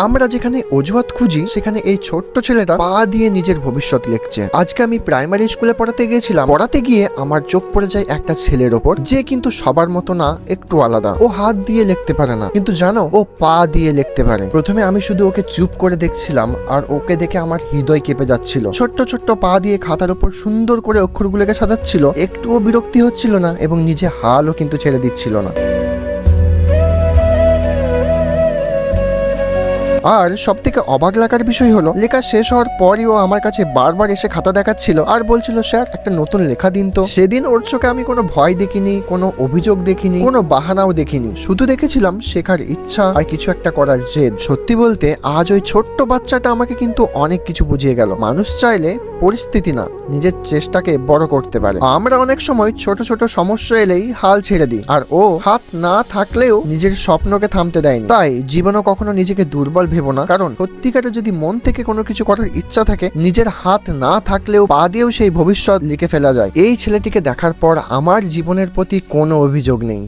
আমরা যেখানে অজুহাত খুঁজি সেখানে এই ছোট্ট ছেলেটা পা দিয়ে নিজের ভবিষ্যৎ লিখছে। আজকে আমি প্রাইমারি স্কুলে পড়াতে গিয়েছিলাম, পড়াতে গিয়ে আমার চোখ পড়ে যায় একটা ছেলের ওপর, যে কিন্তু সবার মতো না, একটু আলাদা। ও হাত দিয়ে লিখতে পারে না, কিন্তু জানো ও পা দিয়ে লিখতে পারে। প্রথমে আমি শুধু ওকে চুপ করে দেখছিলাম, আর ওকে দেখে আমার হৃদয় কেঁপে যাচ্ছিল। ছোট্ট ছোট্ট পা দিয়ে খাতার উপর সুন্দর করে অক্ষরগুলোকে সাজাচ্ছিল, একটুও বিরক্তি হচ্ছিল না এবং নিজে হালও কিন্তু ছেড়ে দিচ্ছিল না। আর সব থেকে অবাক লাগার বিষয় হলো, লেখা শেষ হওয়ার পরই ও আমার কাছে বারবার এসে খাতা দেখাচ্ছিল আর বলছিল, স্যার একটা নতুন লেখা দিন তো। সেদিন ওর চোখে আমি কোনো ভয় দেখিনি, কোনো অভিযোগ দেখিনি, কোনো বাহানাও দেখিনি, শুধু দেখেছিলাম শেখার ইচ্ছা আর কিছু একটা করার জেদ। সত্যি বলতে আজ ওই ছোট্ট বাচ্চাটা আমাকে কিন্তু অনেক কিছু বুঝিয়ে গেল। মানুষ চাইলে পরিস্থিতি না, নিজের চেষ্টাকে বড় করতে পারে। আমরা অনেক সময় ছোট ছোট সমস্যা এলেই হাল ছেড়ে দিই, আর ও হাত না থাকলেও নিজের স্বপ্নকে থামতে দেয়নি। তাই জীবনে কখনো নিজেকে দুর্বল ভেবো না, কারণ সত্যিকারে যদি মন থেকে কোনো কিছু করার ইচ্ছা থাকে, নিজের হাত না থাকলেও পা দিয়েও সেই ভবিষ্যৎ লিখে ফেলা যায়। এই ছেলেটিকে দেখার পর আমার জীবনের প্রতি কোনো অভিযোগ নেই।